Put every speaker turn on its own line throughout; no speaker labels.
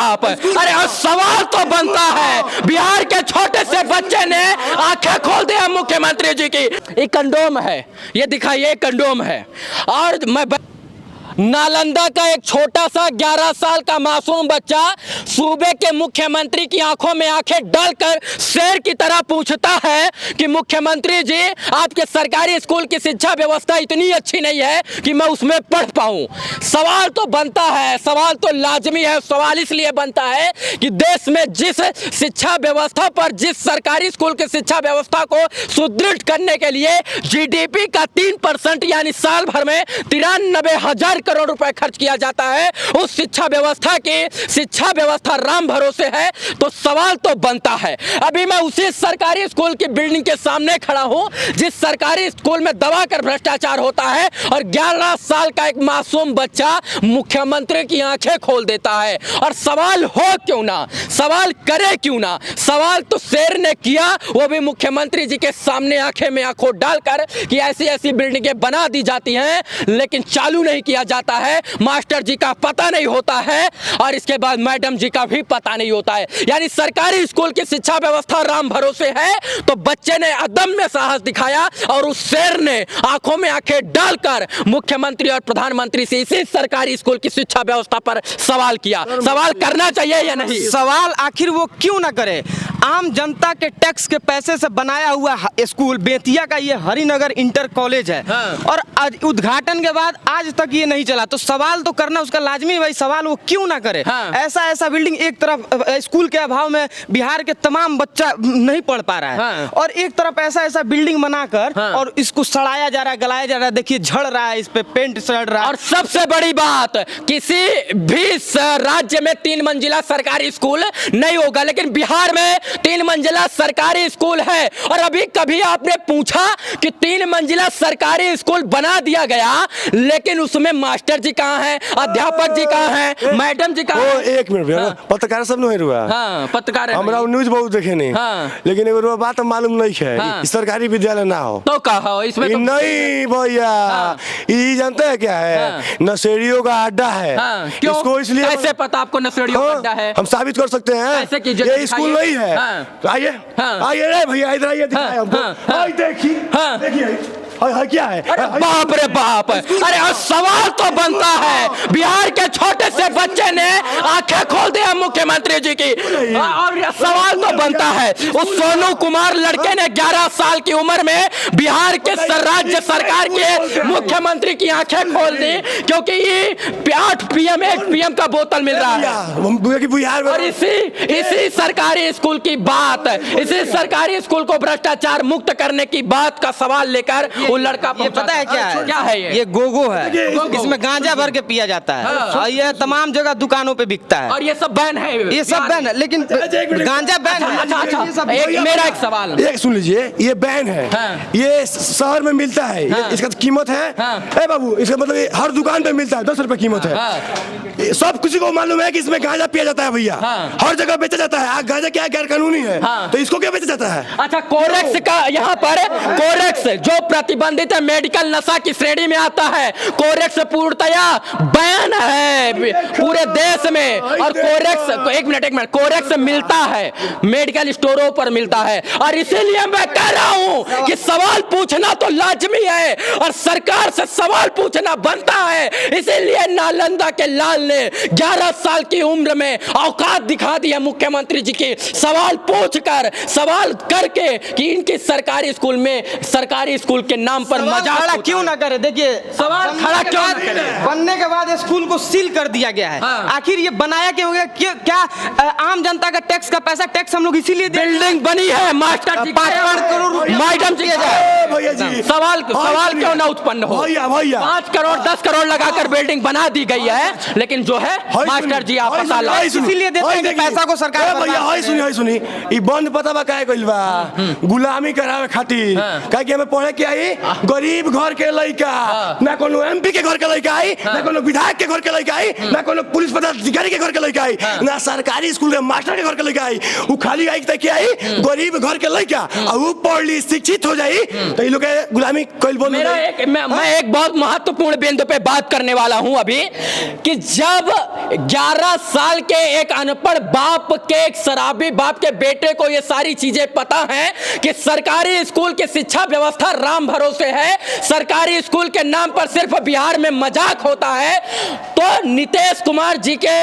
बाप। अरे सवाल तो बनता है, बिहार के छोटे से बच्चे ने आंखें खोल दी है मुख्यमंत्री जी की। ये कंडोम है, ये दिखाइए कंडोम है। और मैं नालंदा का एक छोटा सा 11 साल का मासूम बच्चा सूबे के मुख्यमंत्री की आंखों में आंखें डालकर शेर की तरह पूछता है कि मुख्यमंत्री जी, आपके सरकारी स्कूल की शिक्षा व्यवस्था इतनी अच्छी नहीं है कि मैं उसमें पढ़ पाऊं। सवाल तो बनता है, सवाल तो लाजमी है। सवाल इसलिए बनता है कि देश में जिस शिक्षा व्यवस्था पर, जिस सरकारी स्कूल की शिक्षा व्यवस्था को सुदृढ़ करने के लिए जीडीपी का 3% यानी साल भर में 93,000 करोड़ रुपए खर्च किया जाता है, उस शिक्षा व्यवस्था राम भरोसे है, तो सवाल तो बनता है। अभी मैं उसी सरकारी स्कूल की बिल्डिंग के सामने खड़ा हूं जिस सरकारी स्कूल में दबाकर भ्रष्टाचार होता है, और 11 साल का एक मासूम बच्चा मुख्यमंत्री की आंखें खोल देता है। और सवाल हो क्यों ना, सवाल करे क्यों ना, सवाल तो शेर ने किया, वो भी मुख्यमंत्री जी के सामने आंखें में आंखों डालकर कि ऐसी ऐसी बिल्डिंगें बना दी जाती हैं, लेकिन चालू नहीं किया जाता है। मास्टर जी का पता नहीं होता है और इसके बाद मैडम जी का भी पता नहीं होता है। यानी सरकारी स्कूल की शिक्षा व्यवस्था राम भरोसे है, तो बच्चे ने अदम्य साहस दिखाया और उस शेर ने आंखों में आंखें डालकर मुख्यमंत्री और प्रधानमंत्री से इसी सरकारी स्कूल की शिक्षा व्यवस्था पर सवाल किया। सवाल करना चाहिए या नहीं?
सवाल आखिर वो क्यों ना करे? आम जनता के टैक्स के पैसे से बनाया हुआ स्कूल बेतिया का ये हरिनगर इंटर कॉलेज है। और आज उद्घाटन के बाद आज तक ये नहीं चला, तो सवाल तो करना उसका लाजमी है भाई। सवाल वो क्यों ना करे? ऐसा बिल्डिंग, एक तरफ स्कूल के अभाव में बिहार के तमाम बच्चा नहीं पढ़ पा रहा है, और एक तरफ ऐसा बिल्डिंग बनाकर और इसको सड़ाया जा रहा है, गलाया जा रहा है। देखिए झड़ रहा है, इस पे पेंट सड़ रहा है।
और सबसे बड़ी बात, किसी भी राज्य में 3 मंजिला सरकारी स्कूल नहीं होगा, लेकिन बिहार में 3 मंजिला सरकारी स्कूल है। और अभी कभी आपने पूछा कि 3 मंजिला सरकारी स्कूल बना दिया गया, लेकिन उसमें मास्टर जी कहाँ हैं, अध्यापक जी कहाँ हैं, मैडम जी कहाँ हैं?
एक मिनट भैया, पत्रकार सब नहीं हुआ।
पत्रकार
हमरा न्यूज बहुत देखे नहीं, लेकिन एगो बात मालूम नहीं है, सरकारी विद्यालय ना हो
तो कहा इसमें तो
नहीं भैया। ये जानते हैं क्या है? नशेड़ियों का अड्डा है।
क्यों?
इसको इसलिए
कैसे पता आपको नशेड़ियों का अड्डा है?
हम साबित कर सकते हैं। ये स्कूल नहीं है। आइए आइए भैया, इधर आइए, दिखाए हमको। देखिए क्या है?
अरे बाप रे बाप। अरे सवाल तो बनता है, बिहार के छोटे से बच्चे ने आंखें खोल दी है मुख्यमंत्री जी की। और सवाल तो बनता है, उस सोनू कुमार लड़के ने 11 साल की उम्र में बिहार के राज्य सरकार के मुख्यमंत्री की आंखें खोल दी, क्योंकि ये 8 PM 1 PM का बोतल मिल रहा है। और इसी सरकारी स्कूल की बात, इसी सरकारी स्कूल को भ्रष्टाचार मुक्त करने की बात का सवाल लेकर वो लड़का,
ये पता है क्या है? ये गोगो है, इसमें गांजा भर के पिया जाता है। और ये तमाम जगह दुकानों पे बिकता है, और
ये सब बैन है।
ये सब बैन है, लेकिन गांजा बैन है।
अच्छा, मेरा एक सवाल,
एक सुन लीजिए, ये बैन है, ये शहर में मिलता है, इसका कीमत है ए बाबू, इसका मतलब हर दुकान पे मिलता है, 10 रुपए कीमत है। सब किसी को मालूम है कि इसमें गांजा पिया जाता है भैया, हर जगह बेचा जाता है। गांजा क्या गैर कानूनी है, तो इसको क्या बेचा जाता है?
अच्छा, कोरेक्स का यहाँ पर, कोरेक्स जो प्रतिबंधित मेडिकल नशा की श्रेणी में आता है, कोरेक्स पूर्णतया बैन है पूरे देश में। और कोरेक्स, एक मिनट, कोरेक्स मिलता है, मेडिकल स्टोरों पर मिलता है। और इसीलिए मैं कह रहा हूं कि सवाल पूछना तो लाजमी है और सरकार से सवाल पूछना बनता है। इसीलिए नालंदा के लाल ने 11 साल की उम्र में औकात दिखा दी है मुख्यमंत्री जी की, सवाल पूछकर, सवाल करके कि इनकी सरकारी स्कूल में, सरकारी स्कूल के नाम पर मजाक
खड़ा क्यों ना करे? देखिए
सवाल खड़ा क्यों ना करे?
बनने के बाद स्कूल को सील कर दिया गया है। आखिर ये बनाया क्यों गया? क्या आम जनता का टैक्स का पैसा, टैक्स हम लोग इसीलिए
बिल्डिंग बनी है, मास्टर जी 5 करोड़ मैडम जी
भैया जी,
सवाल क्यों ना उत्पन्न हो? 5 करोड़ 10 करोड़ लगाकर बिल्डिंग बना दी गई है, लेकिन जो है मास्टर जी आप पता ला,
इसीलिए देते हैं कि पैसा को सरकार।
भैया सुनी, ई बंद पता बा काहे कइल बा? गुलामी करावे खातिर। काहे कि हमें पढ़े के आई गरीब घर के लड़का, ना कोनो एमपी के घर के लड़का आई, ना कोनो विधायक के घर के लड़का आई, ना कोनो पुलिस पदाधिकारी के घर के लड़का आई, ना सरकारी स्कूल के मास्टर के घर के लड़का आई। वो खाली आई तक क्या आई, गरीब घर के लड़का, और वो पढ़ ली शिक्षित हो जाई तो ये लोग के गुलामी कोई बोल।
मैं एक बहुत महत्वपूर्ण बिंदु पे बात करने वाला हूं अभी, कि जब 11 साल के एक अनपढ़ बाप के, एक शराबी बाप के बेटे को ये सारी चीजें पता है कि सरकारी स्कूल की शिक्षा व्यवस्था राम भरोसे है, सरकारी स्कूल के नाम पर सिर्फ बिहार में मजाक होता है, तो नीतीश कुमार जी के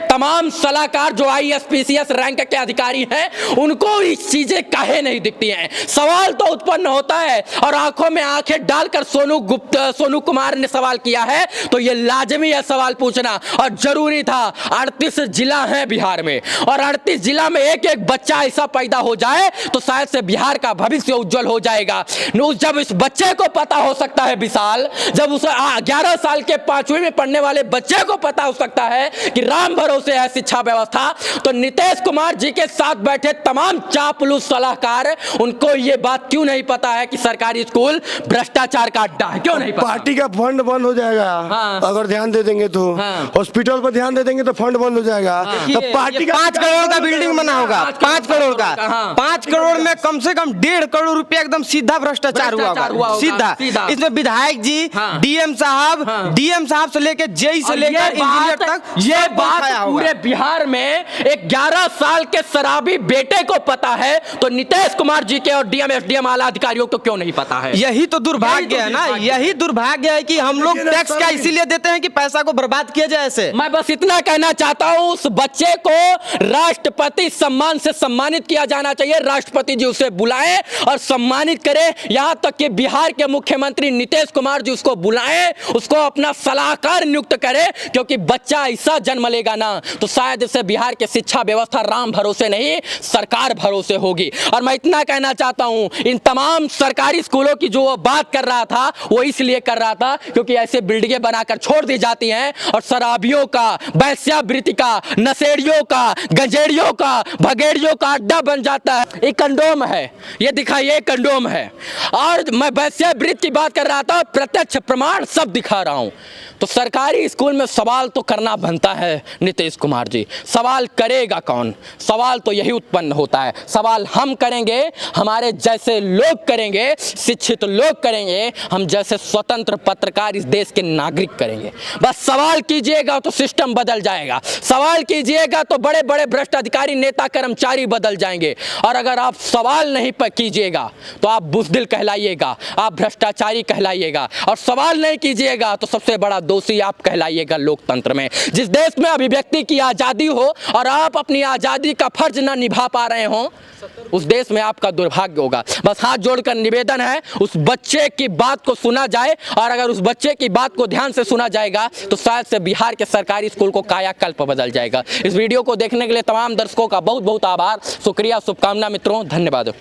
तमाम सलाहकार जो IAS PCS रैंक के अधिकारी हैं, उनको ये चीजें काहे नहीं दिखती हैं? सवाल तो उत्पन्न होता है, और आंखों में आंखें डालकर सोनू कुमार ने सवाल किया है, तो ये लाजमी है सवाल पूछना और जरूरी था। 38 जिला है बिहार में, और 38 जिला में एक एक बच्चा ऐसा पैदा हो जाए तो शायद से बिहार का भविष्य उज्जवल हो जाएगा। जब इस बच्चे को पता हो सकता है विशाल, जब उसे 11 साल के 5वीं में पढ़ने वाले बच्चे को पता हो सकता है कि राम भरोसे है शिक्षा व्यवस्था, तो नीतीश कुमार जी के साथ बैठे तमाम चापलूस सलाहकार, उनको ये बात क्यों नहीं पता है कि सरकारी स्कूल भ्रष्टाचार का अड्डा है? क्यों नहीं पता?
पार्टी का फंड बंद हो जाएगा। अगर ध्यान दे देंगे तो हॉस्पिटल पर ध्यान दे देंगे तो फंड बंद हो जाएगा। तो पार्टी का
5 करोड़ का बिल्डिंग बना होगा, 5 करोड़ का, 5 करोड़ में कम से कम 1.5 करोड़ रुपया एकदम सीधा भ्रष्टाचार हुआ होगा, सीधा। इसमें विधायक जी, डीएम साहब से लेकर जेई से लेकर इंजीनियर तक,
ये बात पूरे बिहार में एक 11 साल के शराबी बेटे को पता है, तो नीतीश कुमार जी के और डीएम एसडीएम आला अधिकारियों को क्यों नहीं पता है?
यही तो दुर्भाग्य है ना, यही दुर्भाग्य है कि हम लोग टैक्स का इसीलिए देते हैं कि पैसा को बर्बाद किया जाए ऐसे।
मैं बस इतना कहना चाहता हूं, उस बच्चे को राष्ट्रपति सम्मान से सम्मानित किया जाना चाहिए, राष्ट्रपति जी उसे बुलाएं और सम्मानित करें। यहां तक कि बिहार के मुख्यमंत्री नीतीश कुमार जी उसको बुलाएं, उसको अपना सलाहकार नियुक्त करें, क्योंकि बच्चा ऐसा जन्म लेगा ना तो शायद इसे बिहार की शिक्षा व्यवस्था राम भरोसे नहीं सरकार भरोसे होगी। और मैं इतना कहना चाहता हूं, इन तमाम सरकारी स्कूलों की जो वो बात कर रहा था वो इसलिए कर रहा था क्योंकि ऐसे बिल्डिंगें बनाकर छोड़ दी जाती हैं और शराबियों का, वैश्यावृत्ति का, नशेड़ियों का, गंजेड़ियों का, भगेड़ियों का अड्डा बन जाता है। एक कंडोम है, ये दिखाइए कंडोम है, और मैं वैश्यावृत्ति की बात कर रहा था, प्रत्यक्ष प्रमाण सब दिखा रहा हूं। तो सरकारी स्कूल में सवाल तो करना बनता है नीतीश कुमार जी, सवाल करेगा कौन? सवाल तो यही उत्पन्न होता है, सवाल हम करेंगे, हमारे जैसे लोग करेंगे, शिक्षित लोग करेंगे, हम जैसे स्वतंत्र पत्रकार इस देश के नागरिक करेंगे। बस सवाल कीजिएगा तो सिस्टम बदल जाएगा, सवाल कीजिएगा तो बड़े बड़े भ्रष्ट अधिकारी, नेता, कर्मचारी बदल जाएंगे। और अगर आप सवाल नहीं कीजिएगा तो आप बुज़दिल कहलाइएगा, आप भ्रष्टाचारी कहलाइएगा, और सवाल नहीं कीजिएगा तो सबसे बड़ा दोषी आप कहलाइएगा लोकतंत्र में। जिस देश में अभिव्यक्ति की आज़ादी हो और आप अपनी आज़ादी का फर्ज ना निभा पा रहे हो, उस देश में आपका दुर्भाग्य होगा। बस हाथ जोड़कर निवेदन है, उस बच्चे की बात को सुना जाए, और अगर उस बच्चे की बात को ध्यान से सुना जाएगा तो शायद से बिहार के सरकारी स्कूल को कायाकल्प बदल जाएगा। इस वीडियो को देखने के लिए तमाम दर्शकों का बहुत बहुत आभार, शुक्रिया, शुभकामना मित्रों, धन्यवाद।